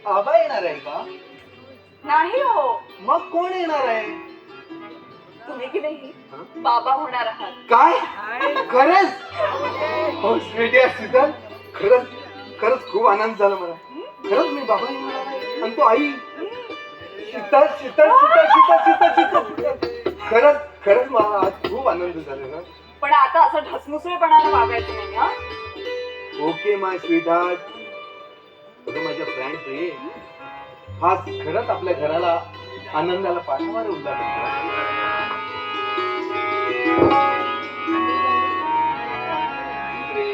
आबा येणार आहे का? नाही हो, मग कोण येणार आहे? तुम्ही की नाही बाबा होणार आहात. काय? खरंच? हो स्वीटी शीतल, खरंच खरंच खूप आनंद झाला मला. खरंच मी बाबा येणार आहे आणि तो आई. शीतल शीतल शीतल शीतल शीतल शीतल, खरंच खरंच मला आज खूप आनंद झाला ना. पण आता असं ढसमुसळेपणाने वागायचं नाही हा. ओके माय स्वीट हार्ट. अगं माझ्या फ्रेंड रे, हा खरंच आपल्या घराला आनंदाला पाठवणारे उल्हास.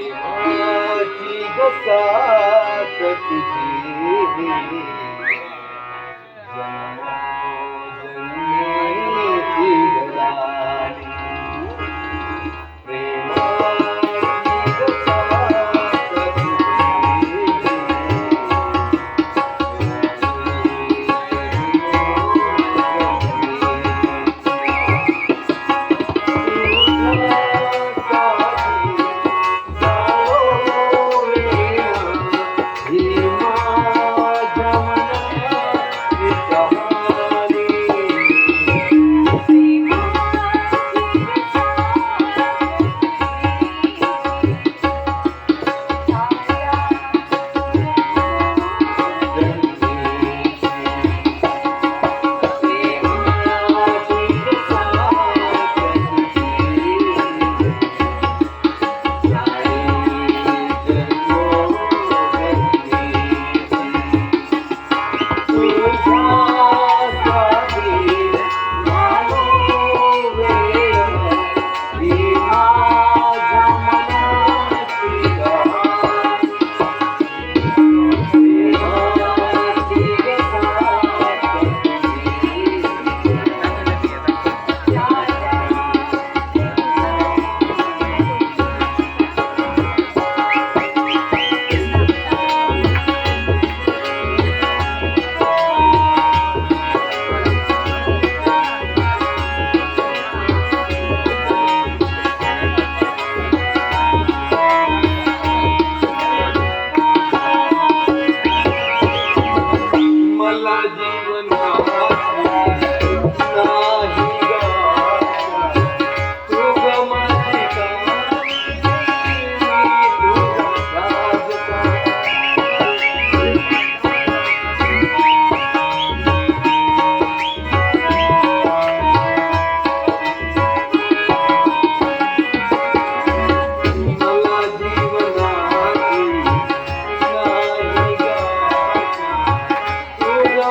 प्रेमाची गसात तुझी जन्मोजन्मेची गराणी. प्रेमाची गसात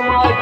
माझी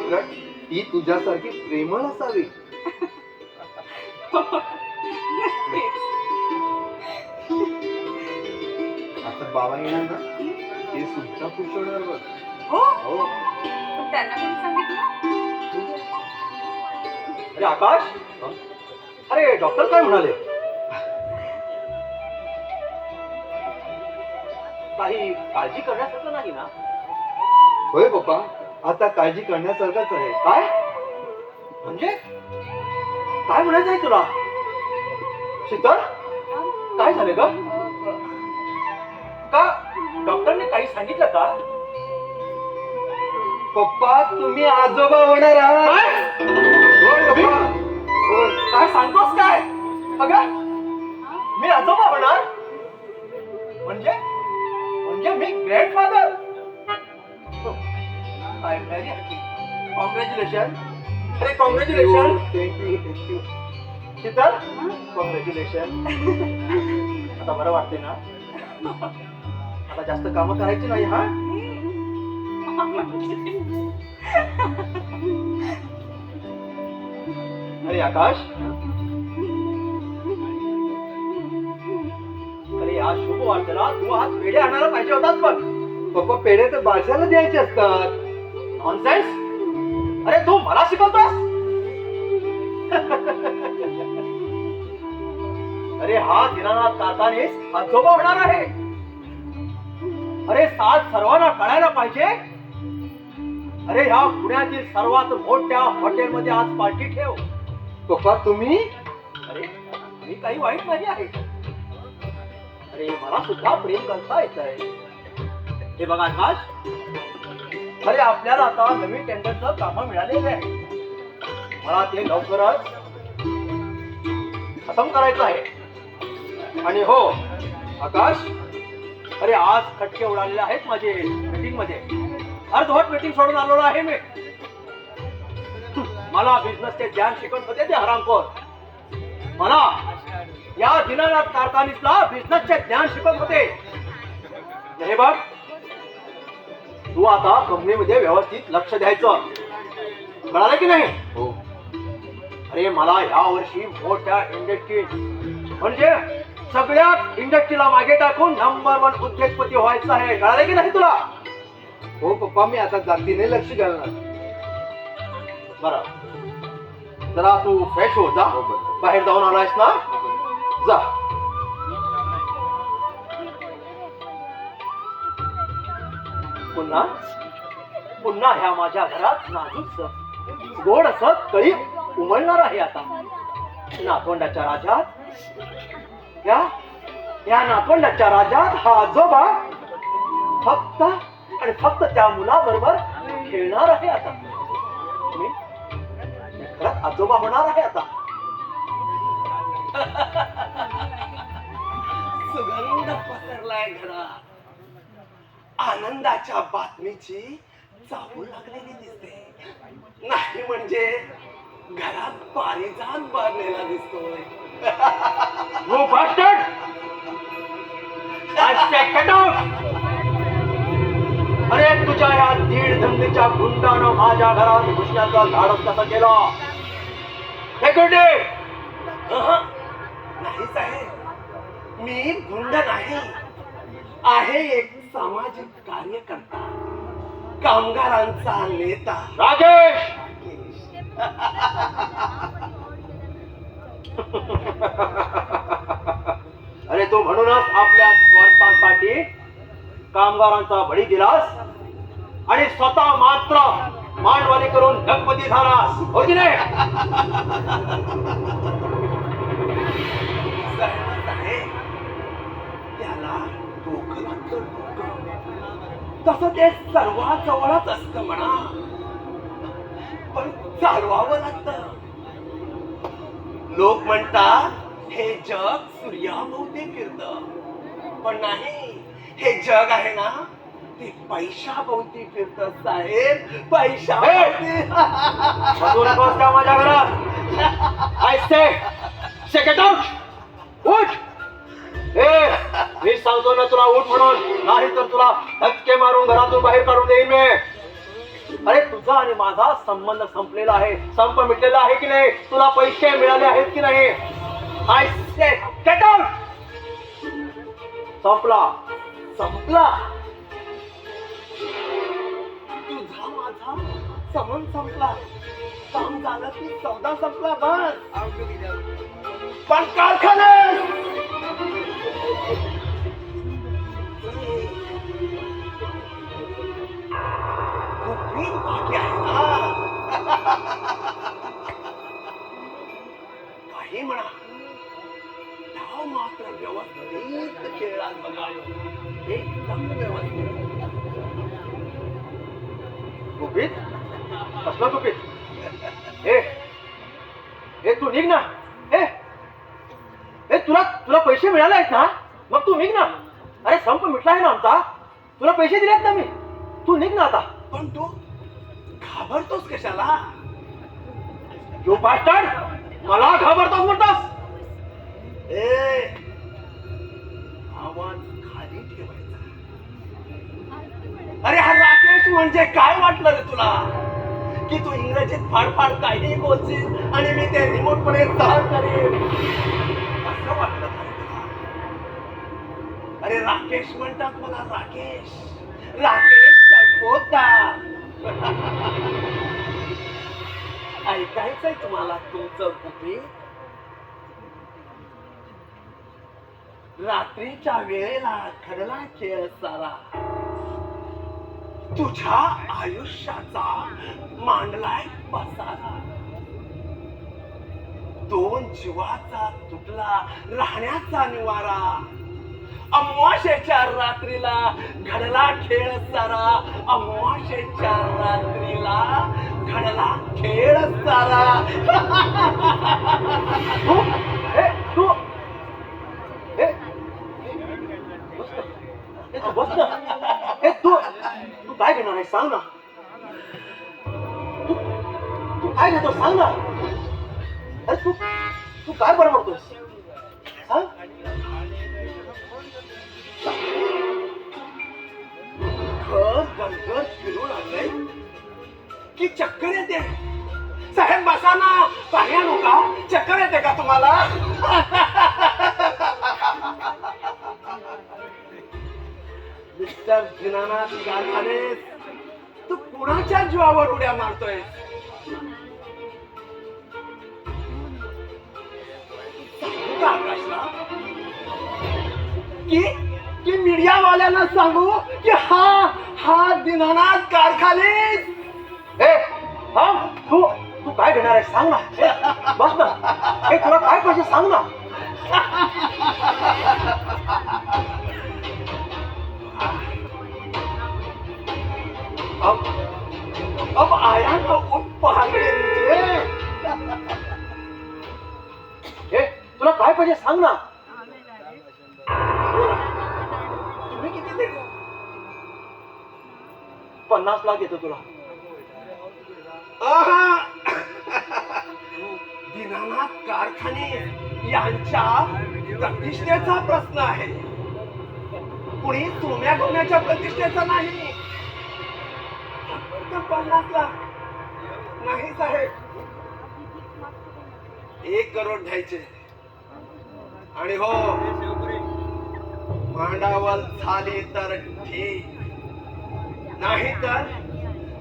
उलट ती तुझ्यासारखी प्रेमळ असावी. आता बाबा येणार ना, ते सुद्धा खुश होणार बघ. हो हो. पण त्यांना कोणी सांगितलं? अरे आकाश, अरे डॉक्टर काय म्हणाले? काही काळजी करण्यासारखं नाही ना? होय पप्पा, आता काळजी करण्यासारखंच आहे. काय म्हणजे काय म्हणायचं आहे तुला? शीतल, काय झालं ग? का डॉक्टरने काही सांगितलं का? पप्पा तुम्ही आजोबा होणार आहात. काय? होय पप्पा. होय. काय सांगतोस काय? अगं मी आजोबा होणार म्हणजे म्हणजे मी grandfather. I am very happy. Congratulation. अरे कॉंग्रॅच्युलेशन. थँक्यू. शीतल, कॉंग्रॅच्युलेशन. आता बरं वाटते ना? आता जास्त कामं करायची नाही हा. अरे आकाश, अरे या शुभ वार्तेला तू आज पेढे आणायला पाहिजे होतास बघ. पप्पा पेढे तर बादशाला द्यायचे असतात. नॉनसेन्स. अरे तू मला शिकवतोस? अरे हा दीनानाथ कारखानीस आजोबा होणार आहे. अरे सात सर्वांना कळायला पाहिजे. अरे ह्या पुण्यातील सर्वात मोठ्या हॉटेलमध्ये आज पार्टी ठेव. पप्पा तुम्ही अरे मी काही वाईट नाही आहे. अरे मला सुद्धा प्रेम करता येत आहे. हे बघा आकाश, अरे आपल्याला आता नवीन टेंडरचं काम मिळालेलं आहे. मला ते लवकरच खतम करायचं आहे. आणि हो आकाश, अरे आज खटके उडालेले आहेत माझे मीटिंग मध्ये. अर्धवट मीटिंग सोडून आलेलो आहे मी. मला बिझनेसचे ज्ञान शिकवत होते ते हरामखोर. मला या दीनानाथ कारखानीसला बिझनेसचे ज्ञान शिकवत होते. हे बघ, तू आता कंपनीमध्ये व्यवस्थित लक्ष द्यायचं. कळालं की नाही? हो. अरे मला या वर्षी मोठ्या इंडस्ट्री म्हणजे सगळ्यात इंडस्ट्रीला मागे टाकून नंबर 1 उद्योगपती व्हायचं आहे. कळालं की नाही तुला? हो पप्पा, मी आता जातीने लक्ष घालणार. बरं, जरा तू फ्रेश हो जा. हो, बरं. बाहेर जाऊन आलायस ना? जा. पुन्हा पुन्हा ह्या माझ्या घरात नाजूक गोड असं कळी उमलणार आहे. आता नातवंडाच्या राज्यात या नातवंडाच्या राज्यात हा आजोबा फक्त आणि फक्त त्या मुलाबरोबर खेळणार आहे. आता मी खरंच आजोबा होणार आहे. आता सुगंध पसरलाय घरात. आनंदाच्या बातमीची चाहूल लागलेली दिसते. नाही म्हणजे घरात पारिजात बांधलेला दिसतोय. You bastard! I say get out! अरे तुझ्या या दीड धमनीच्या गुंडानं माझ्या घरात घुसण्याचा धाडस कसं केला? सेक्युरिटी! नाही साहेब, मी गुंड नाही, आहे एक सामाजिक कार्यकर्ता, कामगारांचा नेता. राजेश! अरे तू म्हणूनच आपल्या स्वार्थासाठी कामगारांचा बळी दिलास आणि स्वतः मात्र मानवाली करून ढगपती झालास, हो की नाही? साहेब, त्याला डोकं लागतं डोकं. तसं ते सर्वात जवळच असतं म्हणा, पण चालवावं लागतं. लोक म्हणतात हे जग सूर्याभोवती फिरतं, पण नाही, हे जग आहे ना ते पैशाभोवती फिरतं साहेब. पैशाभोवती. बसू नकोस का माझ्या घरात? I say get out! उठ! ए, मी सांगतो ना तुला उठ म्हणून, नाही तर तुला धक्के मारून घरातून बाहेर काढून देईन मी. अरे तुझा आणि माझा संबंध संपलेला आहे, संप मिटलेला आहे की नाही? तुला पैसे मिळाले आहेत की नाही? I say get out. संपला. संपला. तुझा माझा संबंध संपला. काम झालं की सौदा संपला बस. पण कारखान्यात गुपित बाकी आहे ना. काही म्हणा, डाव मात्र व्यवस्थित खेळला बघा. एकदम व्यवस्थित. गुपित? कसलं गुपित? ए ए तू निघ ना. ए ए तुला तुला पैसे मिळाले आहेत ना? मग तू निघ ना. अरे संप मिटला आहे ना आमचा. तुला पैसे दिलेत ना मी. तू निघ ना आता. पण तू घाबरतोस कशाला? तू बास्टर्ड, मला घाबरतोस म्हणतोस? ए, आवाज खाली ठेवायचा. अरे हा राकेश म्हणजे काय वाटलं रे तुला? की तू इंग्रजीत फाडफाड काहीही बोलशील आणि मी ते रिमोटपणे सहन करेन असं वाटलं का तुला? अरे राकेश म्हणतात मला. राकेश राकेश सरपोतदार. ऐकायचंय तुम्हाला तुमचं गुपित? रात्रीच्या वेळेला घडला खेळ सारा. तुझ्या आयुष्याचा मांडलाय पसारा. दोन जीवाचा तुटला राहण्याचा निवारा. अमावास्येच्या रात्रीला घडला खेळ सारा. अमावास्येच्या रात्रीला घडला खेळ सारा. तू ए तू ए तू बस ना. ए तू तू काय घेणार आहे सांग ना. तू तू काय घेतो सांग ना. अरे तू तू काय बडबडतोस सांग. घर गणगर फिरू लागले की चक्कर येते. साहेब बसा ना. पाह्या नका. चक्कर येते का तुम्हाला? मिस्टर दीनानाथ कारखाने, तू कुणाच्या जीवावर उड्या मारतोय? सांगू का आकाशला? की मीडियावाल्यांना सांगू की हा दीनानाथ कारखाने. ए थांब. तू तू काय घेणार आहे सांग ना. ए, बस ना. ए तुला काय पाहिजे सांग ना. अब आया ना उठ पहाड़ के नीचे. ए तुला काय पाहिजे सांग ना. तुम्ही किती देता? 50 लाख देतो तुला. दीनानाथ कारखाने यांच्या प्रतिष्ठेचा प्रश्न आहे. कुणी सोन्या गोन्याच्या प्रतिष्ठेचा नाही. फक्त 50 लाख नाही साहेब. 1 करोड द्यायचे. आणि हो, मांडावल झाली तर ठीक.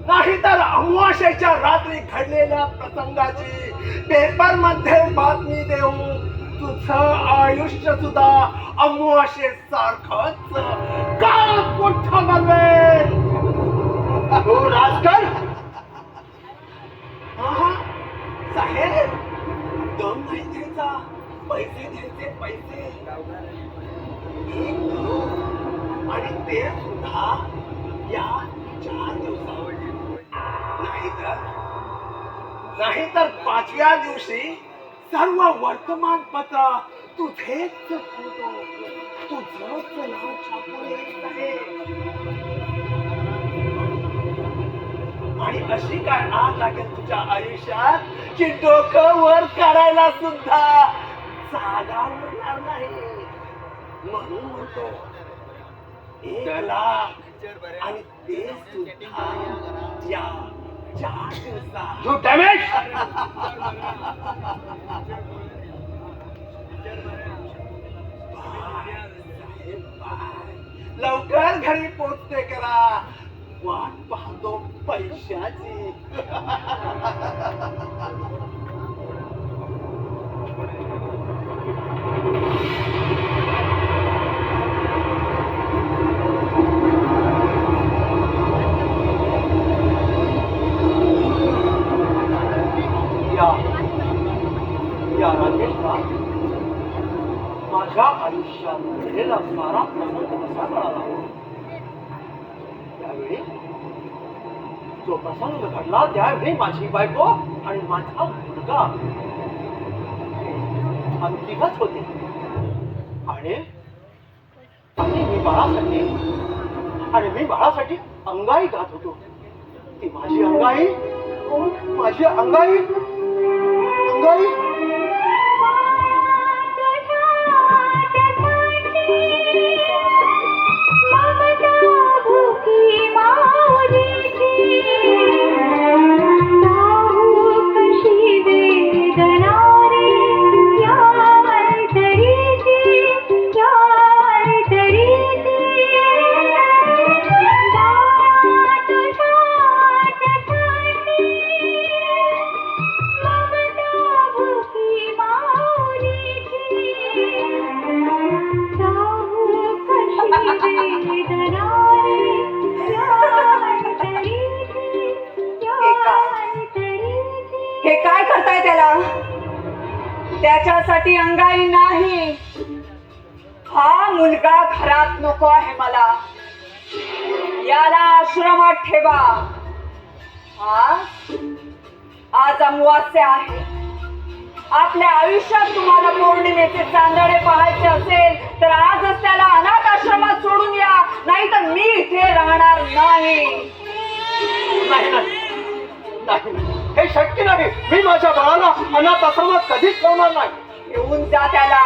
नाहीतर अमावास्येच्या रात्री घडलेल्या प्रसंगाची पेपर मध्ये बातमी देऊ. तुझं आयुष्य सुद्धा अमावास्येसारखंच काळकुट्ट बनवेल. तू राजकर. साहेब दम नाही द्यायचा. पैसे द्यायचे. पैसे 1 करोड. आणि ते सुद्धा या 4 दिवसावर. नाहीतर 5व्या दिवशी सर्व वर्तमानपत्र तुझेच फोटो, तुझंच नाव छापून येत आहे. आणि अशी काय आग लागेल तुझ्या आयुष्यात की डोकं वर काढायला सुद्धा जागा उरणार नाही. म्हणून म्हणतो 1,00,000 आणि ते सुद्धा या 4 दिवसात. You damn it! लवकर घरी पोचते करा, वाट पाहतो पैशाची. या राजेशला माझ्या आयुष्यात घडलेला सारा प्रसंग कसा कळाला. त्यावेळी जो प्रसंग घडला त्यावेळी माझी बायको आणि माझा मुलगा आम्ही तिघच होते. आणि मी बाळासाठी अंगाई गात होतो. ती माझी अंगाई अंगाई हे काय करताय त्याला? त्याच्यासाठी अंगाई नाही. हा मुलगा घरात नको आहे मला. याला आश्रमात ठेवा. आज अमावास्या आहे. आपल्या आयुष्यात तुम्हाला पौर्णिमेचे चांदणे पाहायचे असेल तर आजच त्याला अनाथ आश्रमात सोडून या, नाही तर मी इथे राहणार नाही. नाही, हे शक्य नाही. मी माझ्या बाळाला अनाथ आश्रमात कधीच ठेवणार नाही. घेऊन जा त्याला.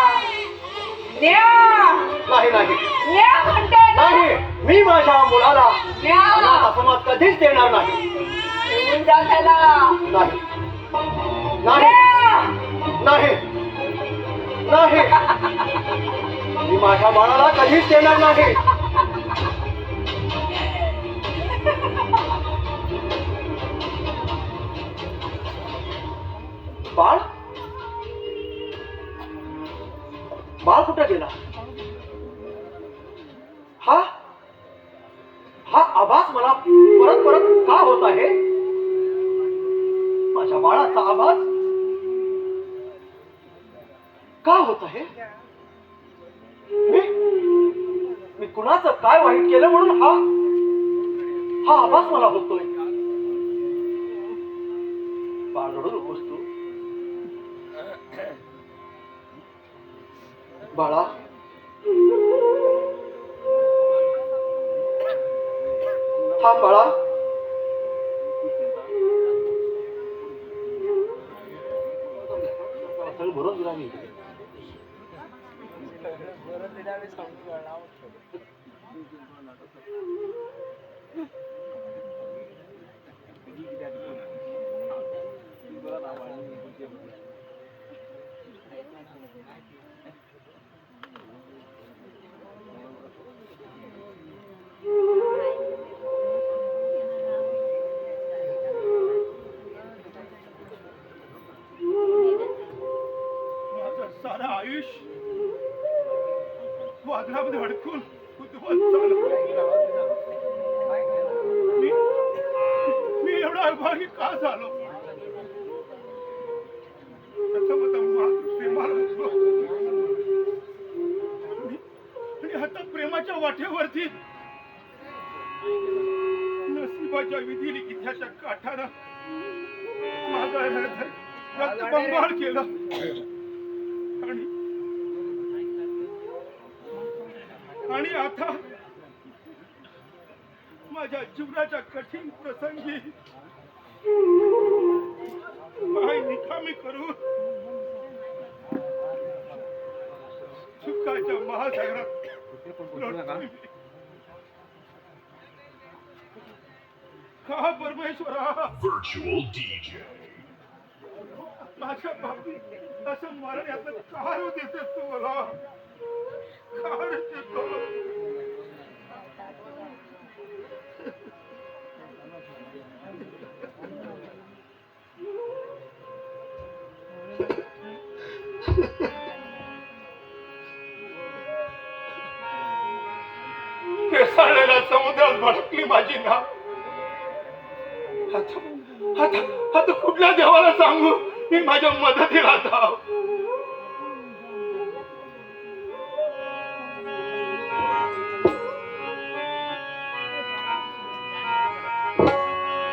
नाही म्हणते नाही, मी माझ्या मुलाला न्या. अनाथ आश्रमात कधीच देणार नाही. घेऊन जा त्याला. नाही मी माझ्या बाळाला कधीच देणार नाही. बाळ कुठे गेला? हा आभास मला परत परत का होत आहे? माझ्या बाळाचा आभास का होत आहे? मी कुणाचं काय वाईट केलं म्हणून हा आभास मला होतोय. बाळ रडू नकोस तू. बाळा, थांब बाळा. बरोबर दिला मी. सारा आयुष्य वादळामध्ये अडकून मी एवढा अभागी का झालो? आणि आता प्रेमाच्या वाटेवरती नशिबाच्या विधी लिखिताच्या काठानं माझा रक्तबंबाळ केला. आणि आता माझ्या जीवनाच्या कठीण प्रसंगी पाय निकामी करून सुखाच्या महासागरात लोटतोय. का परमेश्वरा Virtual DJ. माझ्या बाबतीत असं मरण्याचं कारण देतेस तू मला कारण देतो पेसाळलेल्या समुद्रात भटकली माझी नाव आता कुठल्या देवाला सांगू मी माझ्या मदतीला धाव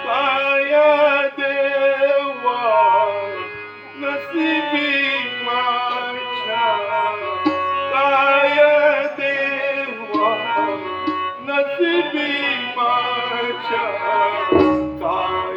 काय देवा नसिबी माझ्या काय देवा नसिबी माझ्या काय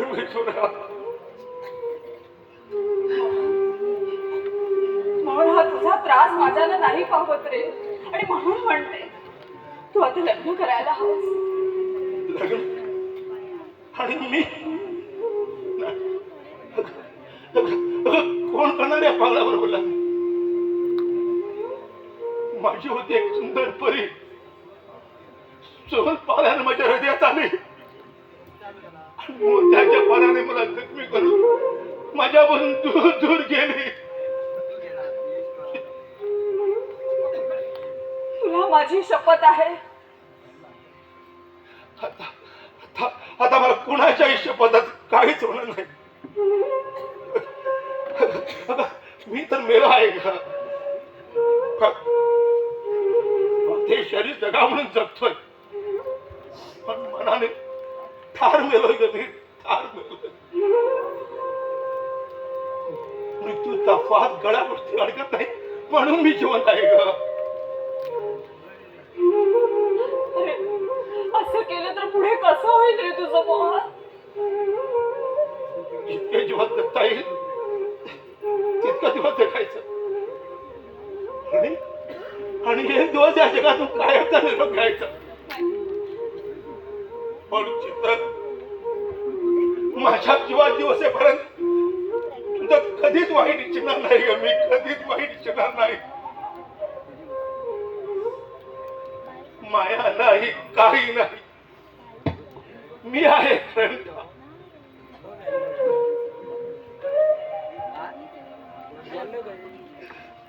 लिहिले म्हणून हा तुझा त्रास माझ्याला नाही पाहत रे आणि म्हणून म्हणते तू आता लग्न करायला हवंस. लग्न आणि मी कोण करणार या पागलाबरोबर लग्न? माझी होती एक सुंदर परी, सहज पाण्याने माझ्या हृदयात आली. मोत्याच्या पाण्याने मला जखमी करून माझ्यापासून दूर दूर गेली. तुला माझी शपथ आहे. आता मला कुणाच्याही शपथात काहीच होणार नाही. मी तर मेलो आहे का? ते शरीर जगा म्हणून जगतोय, पण मनाने ठार मेलोय ग मी, ठार मेलोय. मृत्यूचा फास गळ्यावरती अडकत नाही म्हणून मी जिवंत आहे ग. अरे, असं केलं तर पुढे कसं होईल रे तुझं मोहन? जितके दिवस जगता येईल तितकं दिवस जगायचं, आणि एक दिवस या जगातून कायमचा निरोप घ्यायचा. पण चित्र माझ्या जीवा दिवसेपर्यंत तुझं कधीच वाईट इच्छिणार नाही ग मी, कधीच वाईट इच्छिणार नाही. माया नाही, काही नाही, मी आहे खरं.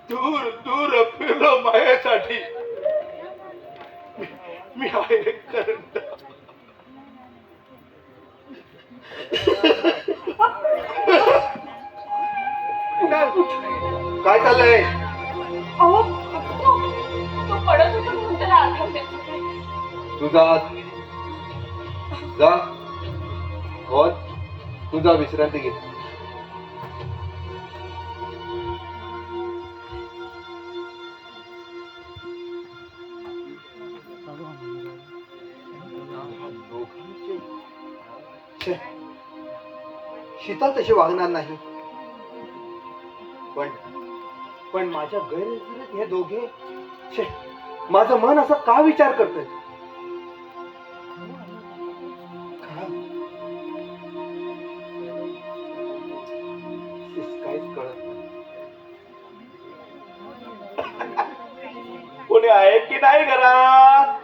दूर दूर फिरलो मायासाठी, मी आहे करंट. काय चाललंय? अहो, तो पडत होता म्हणून त्याला आधार देत होते. तुझा जा हो, तुझा विश्रांती घे. छे, शीतल तशी वागणार नाही, पण माझ्या गैरहजेरीत हे दोघे, छे, माझं मन असं का विचार करतंय? काहीच कळत नाही. कोणी आहे की नाही घरात?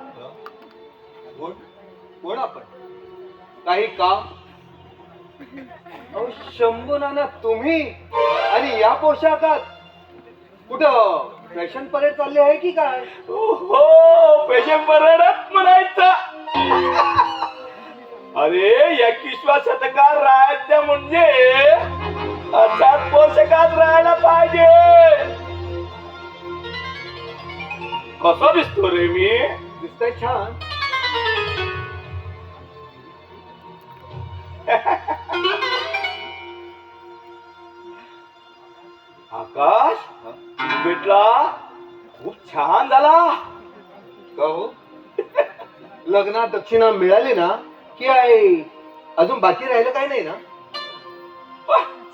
कोण आपण? काही काम? अहो शंभू नाना, तुम्ही आणि या पोशाखात कुठं फॅशन परेड चालली आहे की काय? हो, फॅशन परेडच म्हणायचं. अरे 21व्या शतकात राहायचं म्हणजे अशाच पोशाखात राहायला पाहिजे. कसा दिसतो रे मी? दिसतंय छान. आकाश भेटला, खूप छान झाला. का हो? लग्नात दक्षिणा मिळाली ना की आहे अजून बाकी राहिलं काही नाही ना?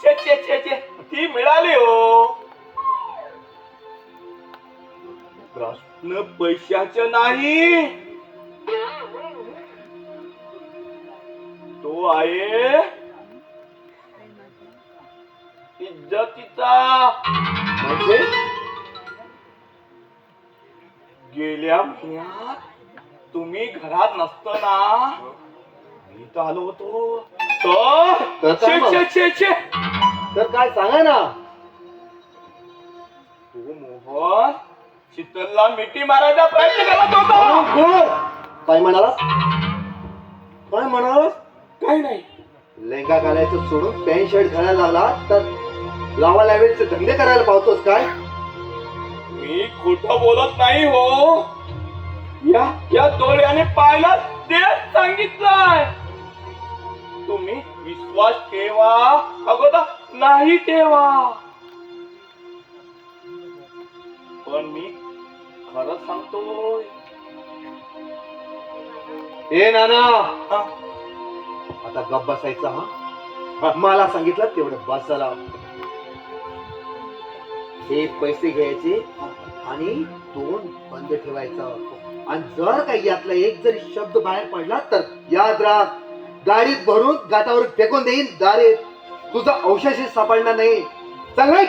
छे छे छे छे, ती मिळाली हो. प्रश्न पैशाचं नाही, तो आहे इज्जतीचा. म्हणजे गेल्या महिन्यात तुम्ही घरात नसताना मी तर आलो होतो. तर काय मग? छे छे छे, तर काय सांगा ना. तू मोहन शीतलला मिठी मारायचा प्रयत्न करत होता. काय म्हणालास? काय म्हणालास? काही नाही. लेंगा घालायचं सोडून पॅन्ट शर्ट घालायला लागला तर लावा लावेचे धंदे करायला पाहतोस काय? मी खोटं बोलत नाही हो. या डोळ्याने पाहिला तेच सांगितलंय. तुम्ही विश्वास ठेवा अगोदर नाही ठेवा, पण मी खरं सांगतोय. ए नाना, हा? आता गप बसायचा. हा, मला सांगितलं तेवढं बस झाला. हे पैसे घ्यायचे आणि तोंड बंद ठेवायचं, आणि जर काही यातला एक जरी शब्द बाहेर पडला तर याद राख, गाडीत भरून गाठावर फेकून देईन दारे. तुझा अवशेष सापडणार नाही. चल नाही.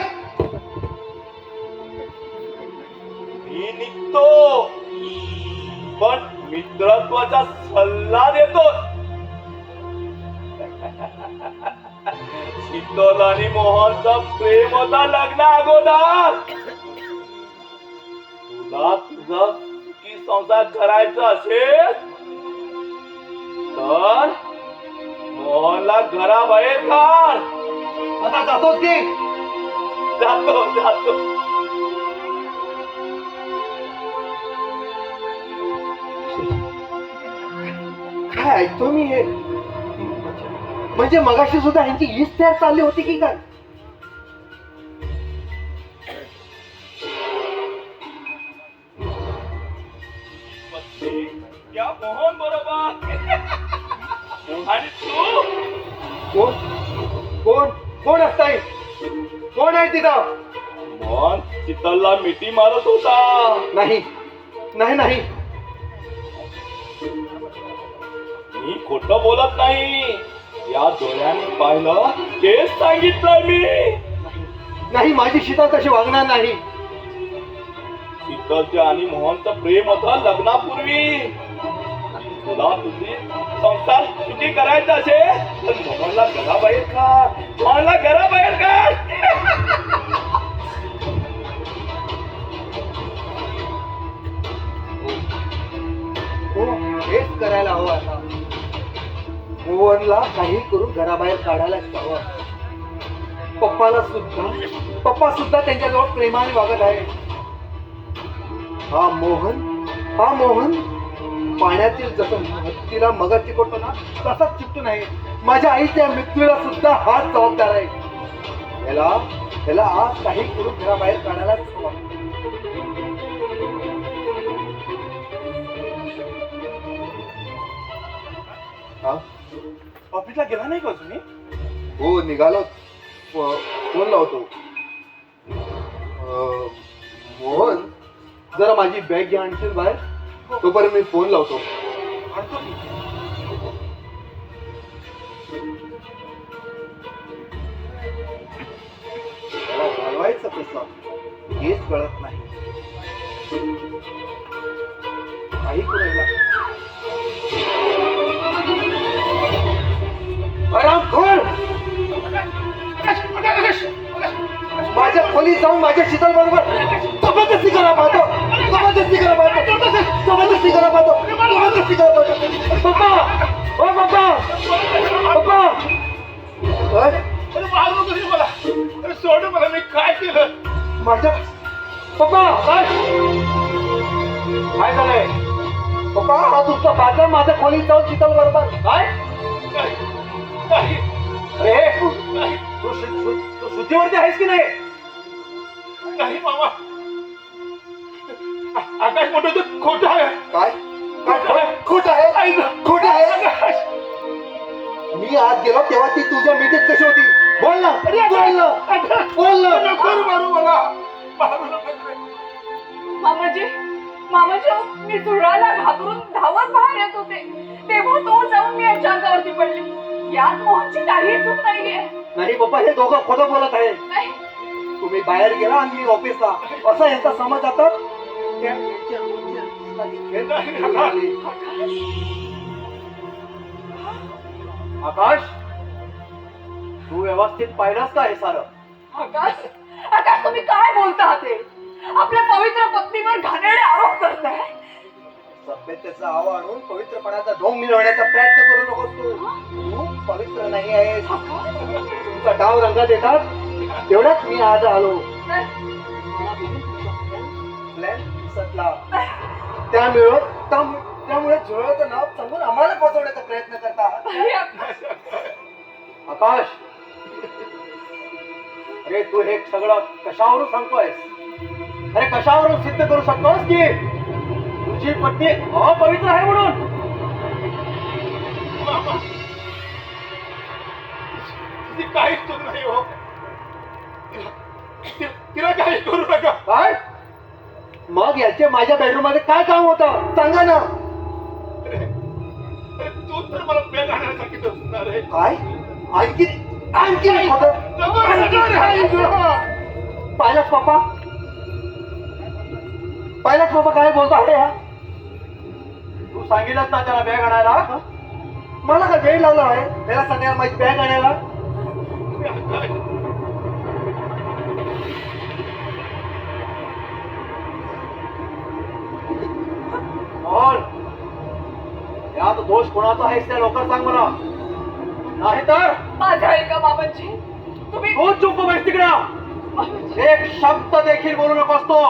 मी मी निघतो, पण मित्रत्वाचा सल्ला देतो. शीतल आणि मोहनचं प्रेम होता लग्न अगोदर. तुला तुझा सुखी संसार करायचा असेल तर मोहनला घराबाहेर काढ. आता जातोच की. जातो जातो. काय ऐकतो मी हे? म्हणजे मगाशी सुद्धा ह्यांची हीच तयार चालली होती की काय? या मोहन बरोबर आणि तू कोण कोण कोण असताय? कोण आहे तिथं? मोहन शीतलला मिठी मारत होता. नाही नाही नाही, मी खोटं बोलत नाही. या डोळ्यांनी पाहिलं तेच सांगितलं मी. नाही, माझी शीतल तशी वागणार नाही. शीतलचं आणि मोहनचं प्रेम होतं लग्नापूर्वी. तुला तुझी संसार सुखी करायचा असेल तर मोहनला घराबाहेर काढ. मोहनला घराबाहेर काढ. हो, हेच करायला हवं. आता मोहनला काही करून घराबाहेर काढायलाच हवं. पप्पा सुद्धा त्यांच्याजवळ प्रेमाने वागत आहे. हा मोहन पाण्यातील जसं हत्तीला मगर चिकटतो ना तसाच चिकटून आहे. माझ्या आईच्या मृत्यूला सुद्धा हाच जबाबदार आहे. याला आज काही करून घराबाहेर काढायलाच हवं. हा? ऑफिसला गेला नाही का तुम्ही? हो, निघालो. फोन लावतो. मोहन, जरा माझी बॅग घ्या आणशील बाहेर. तोपर्यंत मी फोन लावतो. आणतो की. त्याला घालवायचं कसं हेच कळत नाही. काही करायला आरामखोर माझ्या खोलीत जाऊन माझ्या शीतल बरोबर जबरदस्ती करा पाहतो. पप्पा, ओ पप्पा, अरे मारू नको मला. अरे सोड मला. मी काय केलं? माझ्या पप्पा, काय झालंय? पप्पा, हा तुमचा बाजार माझ्या खोलीत जाऊन शीतल बरोबर काय? नाही, अरे नाही, तू शुद्धीवरती आहेस की नाही? नाही मामा. आकाश म्हणतो ते खोटं आहे. काय खोट आहे? खोट आहे? मी आत गेलो तेव्हा ती तुझ्या मिठीत कशी होती? बोल ना. नको मारू मला. मारू नको. मामाजी मी झुरळाला घाबरून धावत बाहेर येत होते तेव्हा तो जाऊन मी याच्या अंगावरती पडली. यात मोहनची काही चूक नाहीये. नाही पप्पा, हे दोघं खोटं बोलत आहे. नाही, तुम्ही बाहेर गेला आणि मी ऑफिसला, असा यांचा समज आता. आकाश, तू व्यवस्थित पाहिलंस का हे सारं? आकाश तुम्ही काय बोलता ते? आपल्या पवित्र पत्नीवर घाणेरडे आरोप करताय. सभ्यतेचा आवा आणून पवित्रपणाचा ढोंग मिळवण्याचा प्रयत्न करू नकोस. तू पवित्र नाही आहेस. तुमचा डाव रंगात येतात तेवढ्याच मी आज आलो. प्लॅन सटला. त्यामुळे झुरळाचं नाव सांगून आम्हाला फसवण्याचा प्रयत्न करतात. आकाश, अरे तू हे सगळं कशावरून सांगतोयस? अरे कशावरून सिद्ध करू शकतोस की तुझी पत्नी अपवित्र आहे म्हणून? मामा, तुझी काहीच चूक नाही हो. तिला काही करू नका. काय? मग याचे माझ्या बेडरूम मध्ये काय काम होतं सांगा ना. अरे तू तर मला बॅग आणायला सांगितलं अरे. काय? आणखी नाही होतं. पाहिलंच पप्पा, पाहिलाच बाबा काय बोलतो आहे हा? तू सांगितलंस ना त्याला बॅग आणायला. मला काय वेळ लावला आहे त्याला सांगायला माझी बॅग आणायला? मोहन, यात दोष कोणाचा आहेस त्या लोकांना सांग मला, नाही तर माझं ऐका बाबांची. तुम्ही तू चुप बस तिकडे. एक शब्द देखील बोलू नकोस तो.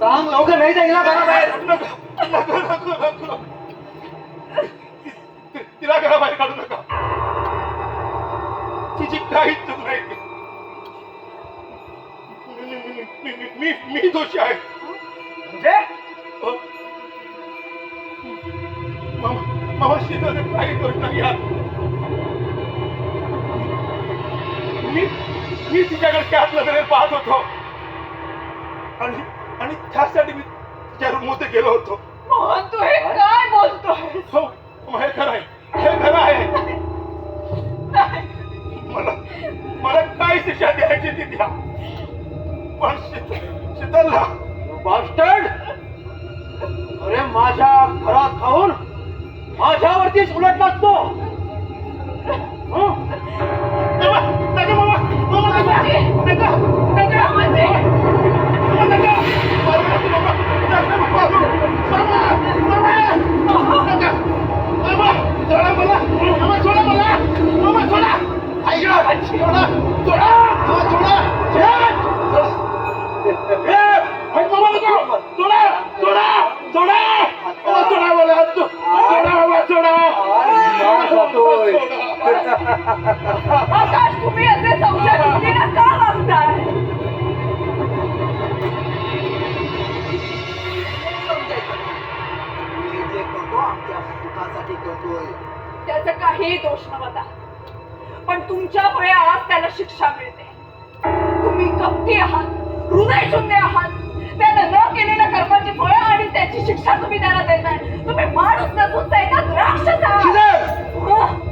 सांग लवकर नाही जाईल ना घराबाहेर. तिला घराबाहेर काढू नका. तिची काहीच चूक नाही. मी दोषी आहे. म्हणजे मामा शीतल काही दोष नाही यात. मी तिच्याकडे त्याच नजरेने पाहत होतो आणि त्यासाठी मी तिच्या रूममध्ये गेलो होतो. मोहन तू हे काय बोलतोय? हो, हे खरं आहे. हे खरं आहे. मला काय शिक्षा द्यायची ती द्या, पण शीतलला बास्टर्ड, अरे माझ्या घरात खाऊन माझ्यावरतीच उलटलास तो. आकाश तुम्ही असे संशय वृत्तीने का वागताय? मी जे करतो आमच्या सुखासाठी करतोय. त्याचा काही दोष नव्हता, पण तुमच्यामुळे आज त्याला शिक्षा मिळते. तुम्ही कपटी आहात, हृदय शून्य आहात. त्यानं न केलेल्या कर्माची फळं आणि त्याची शिक्षा तुम्ही त्याला देताय. तुम्ही माणूस नसून सैतान राक्षस आहात.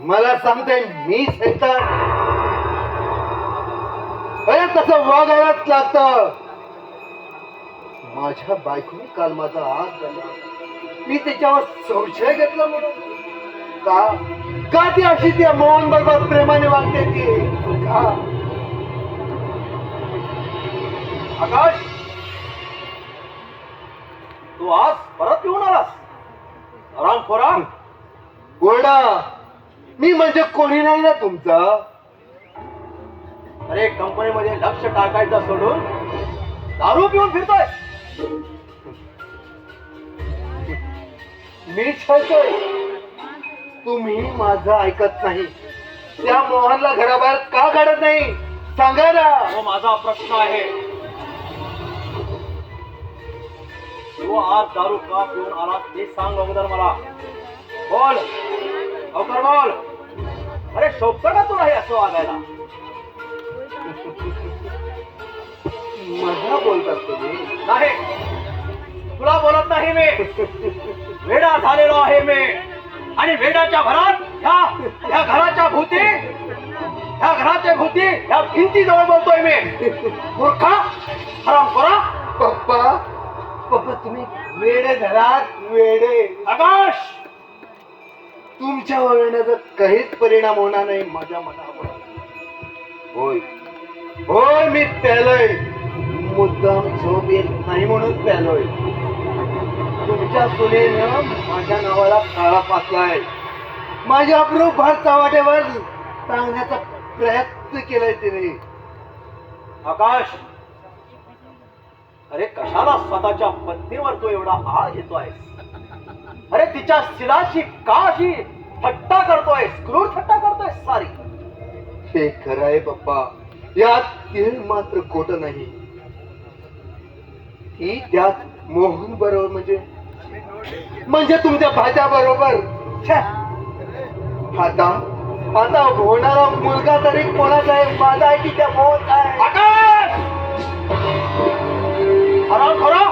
मला सांगते मी सैतान? अरे तसं वागायलाच लागतं. माझ्या बायकोने काल माझा हात धरला, मी त्याच्यावर संशय घेतला म्हणून. का ती अशी त्या मोहन बरोबर प्रेमाने वागते ती? का? आकाश, तू आज परत येऊन आलास आरामखोरा. गोडा, मी म्हणजे कोणी नाही ना तुमचा. अरे कंपनीमध्ये लक्ष टाकायचं सोडून दारू पिऊन फिरतोय. मी छळतोय, तुम्ही माझं ऐकत नाही. त्या मोहनला घराबाहेर का काढत नाही सांगा ना. तो माझा प्रश्न आहे. तू आज दारू का पिऊन आलास ते सांग अगोदर मला. बोल. लवकर बोल. अरे शोभतं का तुला हे असं वागायला? मजा बोलतात तुम्ही. नाही, तुला बोलत नाही मी. वेडा झालेलो आहे मी. आणि वेडाच्या भरात ह्या घराच्या भोवती, ह्या घराच्या भोवती, ह्या भिंतीजवळ बोलतोय मी. मूर्खा, हरामखोरा. पप्पा पप्पा तुम्ही वेडे घरात वेडे. आकाश, तुमच्या वळण्याचा काहीच परिणाम होणार नाही माझ्या मनावर. होय होय मी प्यालोय. मुद्दाम झोप येत नाही म्हणून प्यालोय. तुमच्या सुनेनं माझ्या नावाला काळा पाचलाय. माझ्या अब्रू भर चव्हाट्यावर सांगण्याचा प्रयत्न केलाय तिने. आकाश, अरे कशाला स्वतःच्या पत्नीवर तू एवढा आळ घेतोय? अरे तिच्या शिलाशी का अशी थट्टा करतोय, क्रूर थट्टा करतोय सारी? हे खरं आहे पप्पा, यात तीळ मात्र खोट नाही. ती त्यात मोहन बरोबर म्हणजे तुमच्या भाच्या बरोबर. आता आता होणारा मुलगा तरी कोणाचा आहे, माझा आहे की त्या मोहनचा आहे? आकाश, हरामखोरा,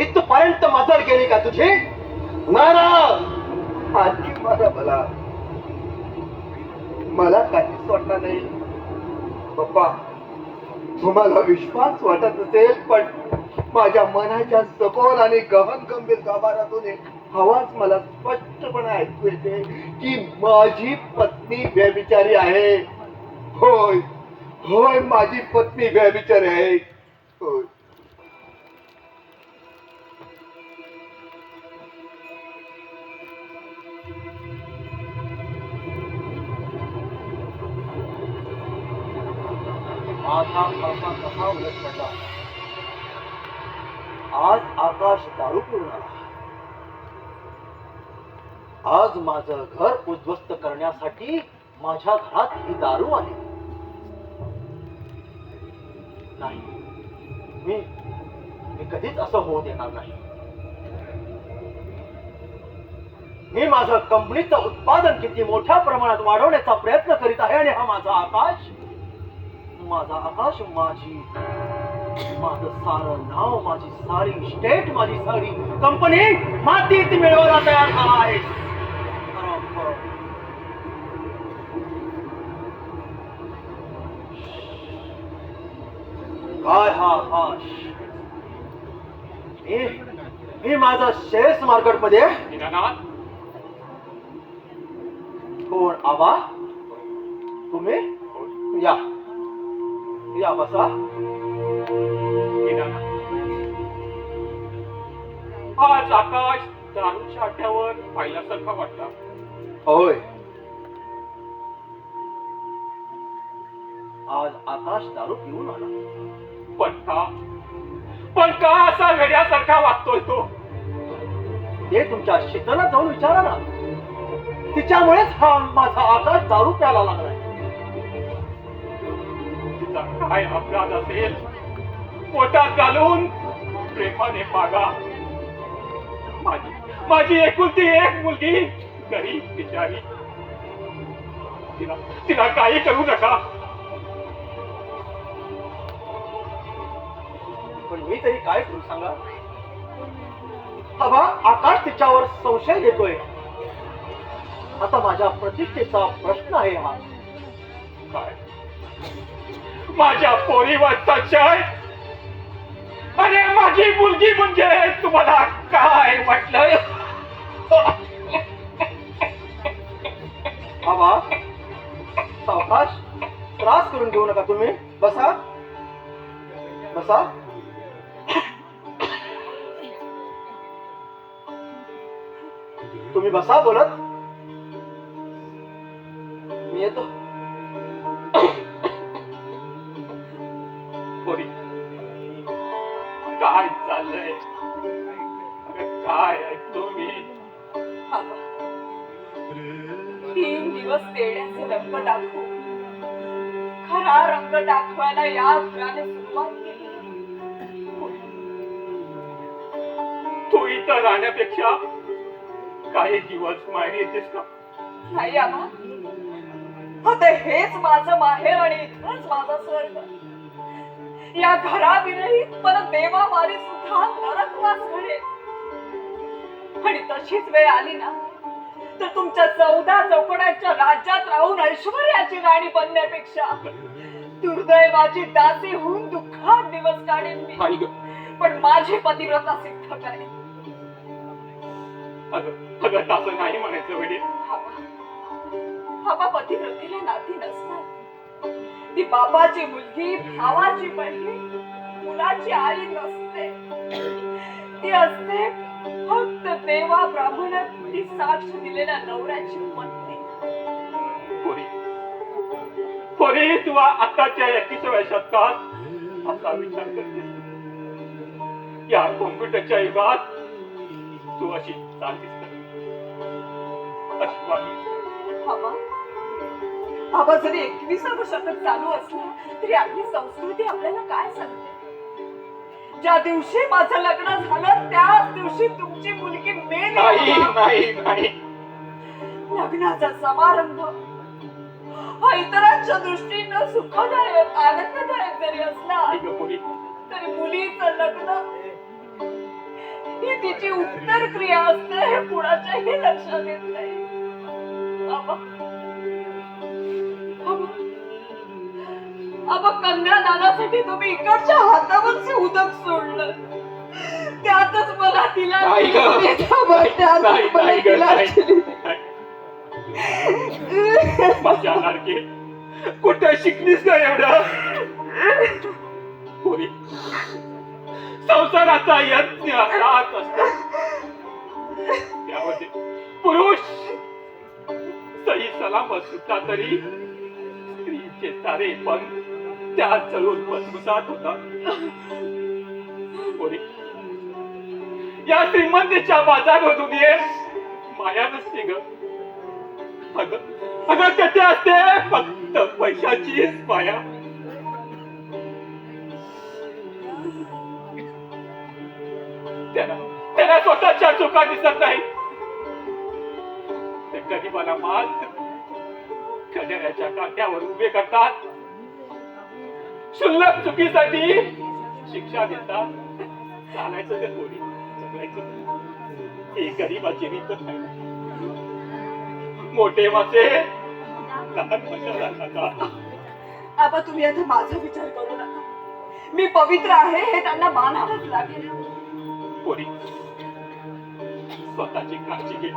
इथपर्यंत मजल केली का तुझी? मारा आणखी मारा मला काहीच वाटणार नाही. पप्पा तुम्हाला विश्वास वाटत असेल, पण माझ्या मनाच्या सखोल आणि गहन गंभीर गाभारातून एक आवाज मला स्पष्टपणे ऐकू येते की माझी पत्नी व्यभिचारी आहे. होय होय माझी पत्नी व्यभिचारी आहे. होय. माझा कसा कसा उलट पडला. आज आकाश दारू पिऊन आला. आज माझं घर उद्ध्वस्त करण्यासाठी माझ्या घरात ही दारू आली. नाही, मी कधीच असं होऊ देणार नाही. मी माझं कंपनीचं उत्पादन किती मोठ्या प्रमाणात वाढवण्याचा प्रयत्न करीत आहे, आणि हा माझा आकाश माझं सारं नाव, माझी सारी स्टेट, माझी सारी कंपनी मातीत मिळवायला तयार झाला आहे. काय हा आकाश? मी माझा शेअर्स मार्केट मध्ये कोण? आबा, तुम्ही या बसा. आज आकाश दारूच्या आट्यावर पाहिल्यासारखा वाटला. होय, आज आकाश दारू पिऊन आला. पण का असा वेड्यासारखा वागतोय तो? ते तुमच्या शीतला जाऊन विचारा ना. तिच्यामुळेच हा माझा आकाश दारू प्यायला लागलाय. तिचा काय अपराध असेल? पोटात घालून प्रेमाने मागा. माझी एकुलती एक मुलगी गरीब बिचारी, तिला काही करू नका. पण मी तरी काय करू सांगा? आबा, आकाश तिच्यावर संशय घेतोय. आता माझ्या प्रतिष्ठेचा प्रश्न आहे हा. काय माझ्या पोरीवर संशय? अरे माझी मुलगी म्हणजे तुम्हाला काय वाटलं? आबा, सावकाश, त्रास करून घेऊ नका तुम्ही. बसा बसा. तुम्ही बसा बोलत. मी येतो. पोरी, काय चाललंय? काय ऐकतो मी? 3 दिवस तेड्याचे रंग दाखवून खरा रंग दाखवायला या घराने सुरुवात केली. तू इथं राहण्यापेक्षा काही दिवस माहेरी येतेस का? नाही आबा, आता हेच माझं माहेर आणि इथंच माझा स्वर्ग. या घराविरहित मला देवावारी सुद्धा नरकवास घडेल. आणि तशीच वेळ आली ना तर तुमच्या 14 चौकड्याच्या राज्यात राहून ऐश्वर्याची राणी बनण्यापेक्षा दुर्दैवाची दासी होऊन दुःखात दिवस काढेन मी. आई ग, पण माझी पतिव्रता सिद्ध करेन. अगं तसं नाही म्हणायचं वडील. हवा पतिव्रतेला नाती नसतात. ती बापाची मुलगी, भावाची बहीण, मुलाची आई नसते. ती असते फक्त देवा ब्राह्मणात ती साक्ष दिलेल्या नवऱ्याची पत्नी. पोरी तू आताच्या 21व्या शतकात असा विचार करतेस. या कॉम्प्युटरच्या युगात तू अशी चालतीस अशी वागलीस. बाबा जरी 21व शतक चालू असलं तरी आपली संस्कृती आपल्याला काय सांगते? ज्या दिवशी माझं लग्न झालं त्याच दिवशी तुमची मुलगी मेली. नाही. लग्नाचा समारंभ हा इतरांच्या दृष्टीनं सुखदायक आनंददायक जरी असला तरी मुलीचं लग्न ही तिची उत्तर क्रिया असते हे कुणाच्याही लक्षात येत नाही. अब कन्यादानासाठी तुम्ही इकडच्या हातावरचे उदक सोडलं. त्यातच मला तिला माझ्या लाडके कुठं शिकलीस का एवढं? पोरी संसाराचा यज्ञ असाच असतो. त्यामध्ये पुरुष सही सलामत सुटला तरी स्त्रीचे सारे पण त्या चळून मजबुतात होतात. पोरी या श्रीमंतीच्या बाजारमधून ये माया नसते ग. अगं त्याचे असते फक्त पैशाचीच माया. त्याला स्वतःच्या चुका दिसत नाही. ते गरीबाला मात खंडेराच्या काट्यावर उभे करतात. क्षुल्लक चुकीसाठी शिक्षा देतात. चालायचं ते थोडी जगायचं हे गरीबाची रीतच नाही. मोठे मासे लहान माशाला खातात. आबा तुम्ही आता माझा विचार करू नका. मी पवित्र आहे हे त्यांना मानावंच लागेल. पोरी स्वतःची काळजी घे.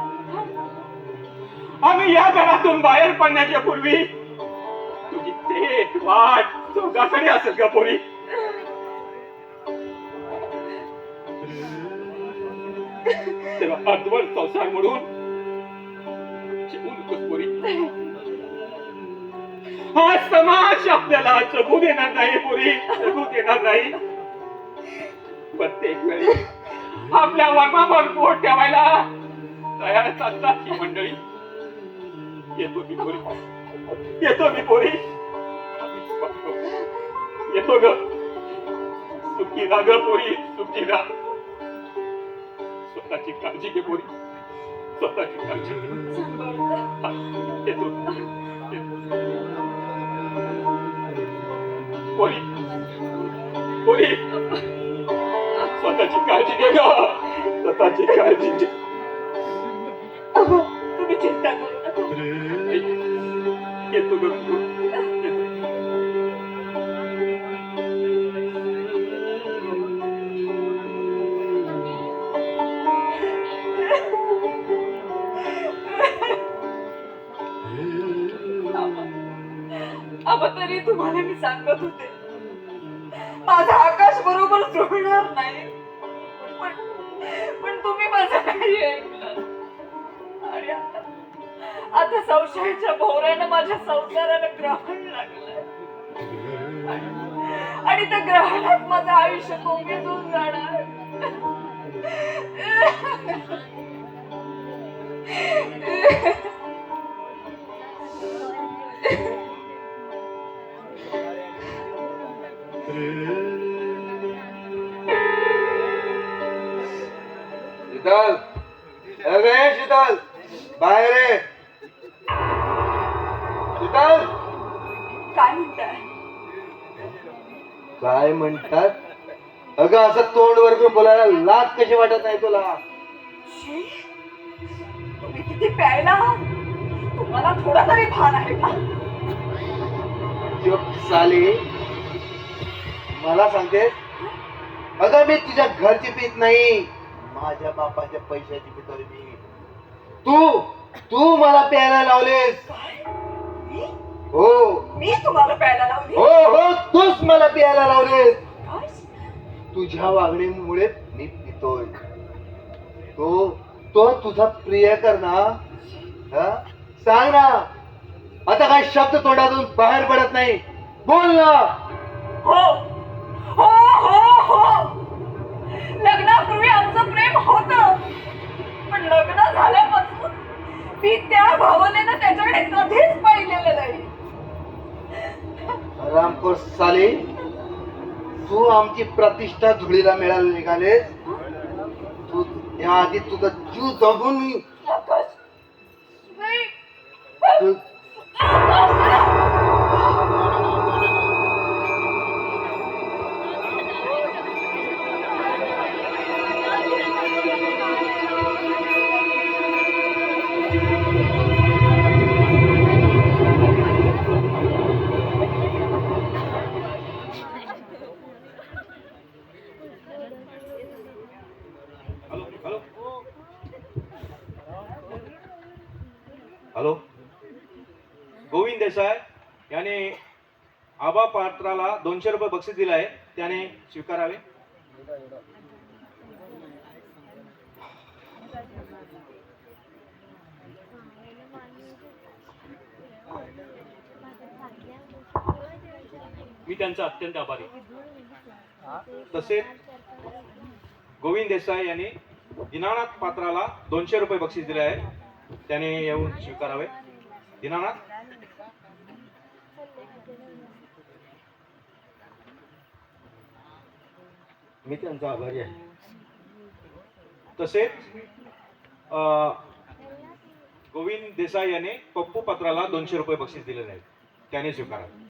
आम्ही या घरातून बाहेर पडण्याच्या पूर्वी तुझी थेट वाट चौघाकडे असेल का पोरी? तेव्हा अर्धवट संसार म्हणून शिकू नकोस पोरी. हा समाज आपल्याला जगू देणार नाही पोरी, जगू देणार नाही. प्रत्येक वेळी आपल्या वर्मावर बोट ठेवायला तयारच असतात ही मंडळी. येतो मी पोरी येतो ग. सुखी राहा ग पोरी, सुखी राहा. स्वतःची काळजी घे पोरी, स्वतःची काळजी घे. येतो पोरी स्वतःची काळजी घे ग, स्वतःची काळजी घे. तुम्ही चिंता करू नका. येतो ग. अब तरी तुम्हाला मी सांगत होते माझा आकाश बरोबर जुळणार नाही. पण तुम्ही माझं काही ऐकलं. आणि आता संशयाच्या भोवऱ्यानं माझ्या संसाराला ग्रहण लागलं. आणि त्या ग्रहणात माझं आयुष्य कोमेजून जाणार. शीतल, अरे शीतल, बाहेर ये. शीतल काय म्हणताय? काय म्हणतात अगं असं तोंड वर करून बोलायला लाज कशी वाटत नाही तुला शी, तुम्ही किती प्यायला आहात? तुम्हाला थोडा तरी भान आहे का? चुप साली मला सांगते अगं मी तुझ्या घरची पीत नाही माझ्या बापाच्या पैशाची पितोय मी तू मला प्यायला लावलेस मी हो मी तुम्हाला प्यायला लावली? हो हो तूच मला प्यायला लावलेस काय? तुझ्या वागणीमुळे मी पितोय तो तुझा प्रियकर ना हा? सांग ना आता काय शब्द तोंडातून बाहेर पडत नाही बोल ना हो हो हो हो लग्नापूर्वी आमचं प्रेम होतं पण लग्न झाल्यापासून मी त्या भावनेनं त्याच्याकडे कधीच पाहिलेलं नाही. रामकोर साले तू आमची प्रतिष्ठा धुळीला मिळायला निघालेस तू या आधी तुझा जीव जगून मी आकाश, नाही. तू- हॅलो गोविंद देसाई याने आबा पात्राला 200 रुपये बक्षीस दिलं आहे त्याने स्वीकारावे. मी त्यांचा अत्यंत आभारी. तसेच गोविंद देसाई यांनी दीनानाथ पात्राला 200 रुपये बक्षीस दिले आहे त्याने येऊन स्वीकारावे. दीनानाथ. मी त्यांचा आभारी आहे. तसेच गोविंद देसाई याने पप्पू पात्राला 200 रुपये बक्षीस दिलेले आहे त्याने स्वीकारावे.